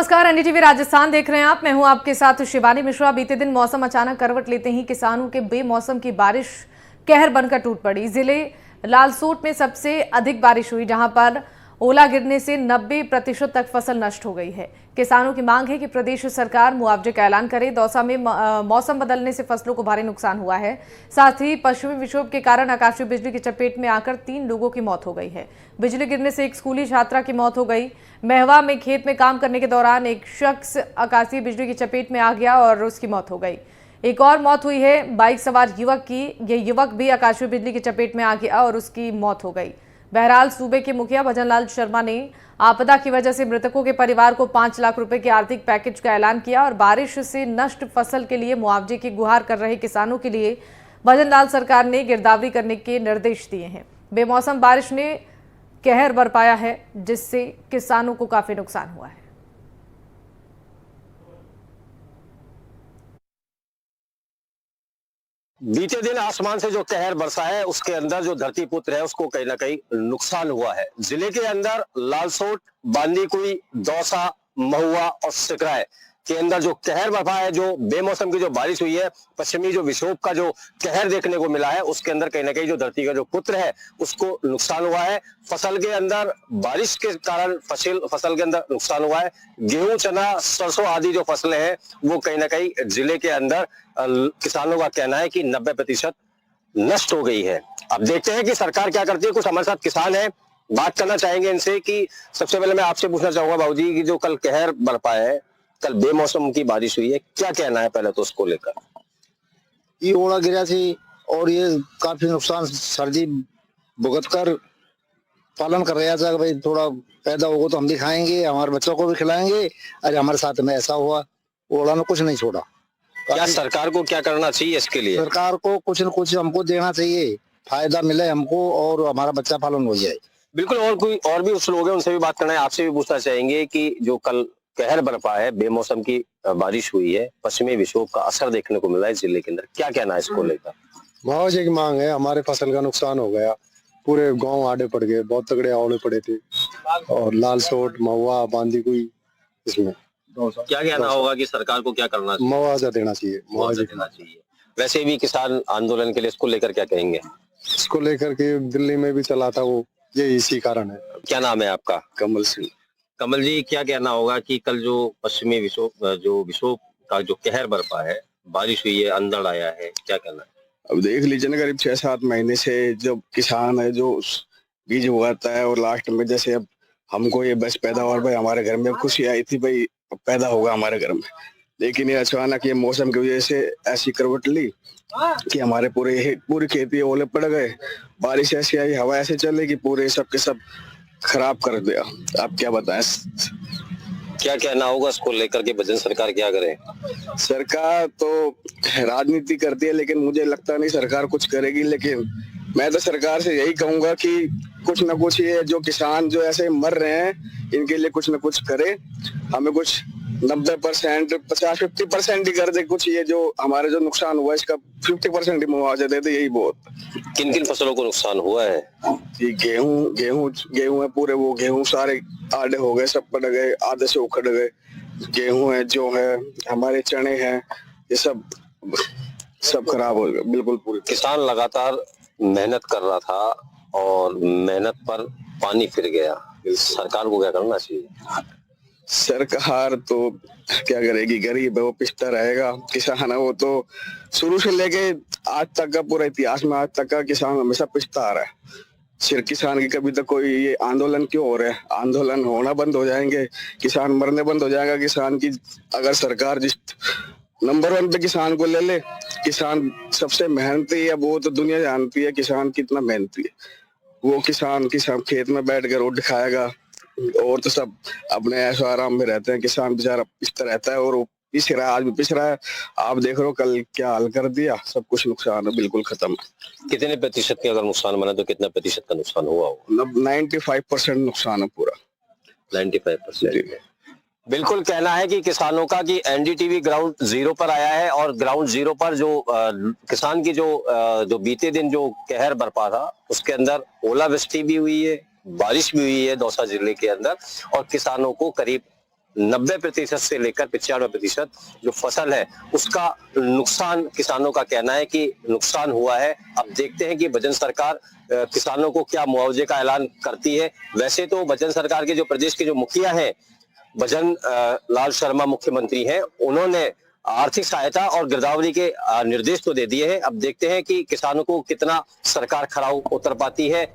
नमस्कार, एनडीटीवी राजस्थान देख रहे हैं आप। मैं हूं आपके साथ शिवानी मिश्रा। बीते दिन मौसम अचानक करवट लेते ही किसानों के बेमौसम की बारिश कहर बनकर टूट पड़ी। जिले लालसोट में सबसे अधिक बारिश हुई, जहां पर ओला गिरने से 90% तक फसल नष्ट हो गई है। किसानों की मांग है कि प्रदेश सरकार मुआवजे का ऐलान करे। दौसा में मौसम बदलने से फसलों को भारी नुकसान हुआ है। साथ ही पश्चिमी विक्षोभ के कारण आकाशीय बिजली की चपेट में आकर 3 लोगों की मौत हो गई है। बिजली गिरने से एक स्कूली छात्रा की मौत हो गई। महवा में खेत में काम करने के दौरान एक शख्स आकाशीय बिजली की चपेट में आ गया और उसकी मौत हो गई। एक और मौत हुई है बाइक सवार युवक की। यह युवक भी आकाशीय बिजली की चपेट में आ गया और उसकी मौत हो गई। बहरहाल सूबे के मुखिया भजनलाल शर्मा ने आपदा की वजह से मृतकों के परिवार को 5 लाख रुपए के आर्थिक पैकेज का ऐलान किया और बारिश से नष्ट फसल के लिए मुआवजे की गुहार कर रहे किसानों के लिए भजनलाल सरकार ने गिरदावरी करने के निर्देश दिए हैं। बेमौसम बारिश ने कहर बरपाया है, जिससे किसानों को काफी नुकसान हुआ है। बीते दिन आसमान से जो कहर बरसा है, उसके अंदर जो धरती पुत्र है उसको कहीं ना कहीं नुकसान हुआ है। जिले के अंदर लालसोट, बांदीकुई, दौसा, महुआ और सिकराय के अंदर जो कहर बरपा है, जो बेमौसम की जो बारिश हुई है, पश्चिमी जो विक्षोभ का जो कहर देखने को मिला है, उसके अंदर कहीं ना कहीं जो धरती का जो पुत्र है उसको नुकसान हुआ है। फसल के अंदर बारिश के कारण फसल के अंदर नुकसान हुआ है। गेहूं, चना, सरसों आदि जो फसलें हैं वो कहीं ना कहीं जिले के अंदर किसानों का कहना है कि 90% नष्ट हो गई है। अब देखते हैं कि सरकार क्या करती है। कुछ हमारे साथ किसान है, बात करना चाहेंगे इनसे कि सबसे पहले मैं आपसे पूछना चाहूंगा बाबूजी कि जो कल कहर बरपा है, कल बेमौसम की बारिश हुई है, क्या कहना है पहले तो उसको लेकर? ये ओला गिरा थी और ये काफी नुकसान सर्दी भुगत कर पालन कर रहा था। भाई थोड़ा पैदा होगा तो हम भी खाएंगे, हमारे बच्चों को भी खिलाएंगे। अरे हमारे साथ में ऐसा हुआ, ओला ने कुछ नहीं छोड़ा। क्या सरकार को क्या करना चाहिए इसके लिए? सरकार को कुछ न कुछ हमको देना चाहिए, फायदा मिले हमको और हमारा बच्चा पालन हो जाए। बिल्कुल। और कोई और भी उस लोग हैं, उनसे भी बात करना है। आपसे भी पूछना चाहेंगे कि जो कल कहर बरपा है, बेमौसम की बारिश हुई है, पश्चिमी विक्षोभ का असर देखने को मिला है जिले के अंदर, क्या कहना है इसको लेकर? मुआवजे की मांग है। हमारे फसल का नुकसान हो गया, पूरे गांव आड़े पड़ गए, बहुत तगड़े आवड़े पड़े थे। और लालसोट, महुआ, बांदीकुई, इसमें क्या कहना होगा कि सरकार को क्या करना चाहिए? मुआवजा देना चाहिए, मुआवजा देना चाहिए। वैसे भी किसान आंदोलन के लिए इसको लेकर क्या कहेंगे? इसको लेकर के दिल्ली में भी चला था वो, ये इसी कारण है। क्या नाम है आपका? कमल सिंह। कमल जी, क्या कहना होगा कि कल जो पश्चिमी विक्षोभ का जो कहर बरपा है, बारिश हुई है, अंधड़ आया है, क्या कहना है? अब देख लीजिए ना, करीब 6-7 महीने से जो किसान है जो बीज उगाता है और लास्ट में जैसे अब हमको ये बस पैदावार, भाई हमारे घर में खुशी आई थी, भाई पैदा होगा हमारे घर में। लेकिन ये अचानक ये मौसम की वजह से ऐसी करवट ली कि हमारे पूरी खेती ओले पड़ गए। बारिश ऐसी आई, हवा ऐसे चले कि पूरे सब के सब खराब कर दिया। आप क्या बताएं? क्या कहना होगा इसको लेकर के भजन सरकार क्या करे? सरकार तो राजनीति करती है, लेकिन मुझे लगता नहीं सरकार कुछ करेगी। लेकिन मैं तो सरकार से यही कहूंगा कि कुछ ना कुछ ये जो किसान जो ऐसे मर रहे हैं, इनके लिए कुछ ना कुछ करे। हमें कुछ 90%, 50-50% ही कर दे। कुछ ये जो हमारे जो नुकसान हुआ इसका 50% ही मुआवजा दे दे, यही बहुत। किन किन फसलों को नुकसान हुआ है? ये गेहूं है, पूरे वो गेहूं सारे आधे हो गए, सब पड़ गए, आधे से उखड़ गए। गेहूं है, जो है हमारे चने हैं, ये सब खराब हो गए बिल्कुल पूरे। किसान लगातार मेहनत कर रहा था और मेहनत पर पानी फिर गया। सरकार को क्या करना चाहिए? सरकार तो क्या करेगी, गरीब है वो पिसता रहेगा। किसान है वो तो शुरू से लेके आज तक का, पूरा इतिहास में आज तक का किसान हमेशा पिसता आ रहा है। सिर्फ किसान की कभी तक कोई ये आंदोलन क्यों हो रहे हैं? आंदोलन होना बंद हो जाएंगे, किसान मरने बंद हो जाएगा। किसान की अगर सरकार जिस नंबर 1 पे किसान को ले ले, किसान सबसे मेहनती है, वो तो दुनिया जानती है किसान कितना मेहनती है। वो किसान खेत में बैठ कर रोटी खाएगा और तो सब अपने ऐशो आराम में रहते हैं। किसान बेचारा पिसता रहता है और वो पिस रहा है, आज भी पिस रहा है। आप देख रहे हो कल क्या हाल कर दिया, सब कुछ नुकसान है, बिल्कुल खत्म। कितने प्रतिशत का अगर नुकसान बना तो कितना प्रतिशत का नुकसान हुआ होगा? 95% नुकसान है पूरा। 95%। बिल्कुल कहना है कि किसानों का कि एनडीटीवी ग्राउंड जीरो पर आया है और ग्राउंड जीरो पर जो किसान की जो बीते दिन जो कहर बरपा था, उसके अंदर ओलावृष्टि भी हुई है, बारिश भी हुई है दौसा जिले के अंदर, और किसानों को करीब 90% से लेकर 95% जो फसल है उसका नुकसान, किसानों का कहना है कि नुकसान हुआ है। अब देखते हैं कि बच्चन सरकार किसानों को क्या मुआवजे का ऐलान करती है। वैसे तो बच्चन सरकार के जो प्रदेश के जो मुखिया हैं, भजन लाल शर्मा मुख्यमंत्री हैं, उन्होंने आर्थिक सहायता और गिरदावरी के निर्देश तो दे दिए हैं। अब देखते हैं कि किसानों को कितना सरकार खरा उतर पाती है।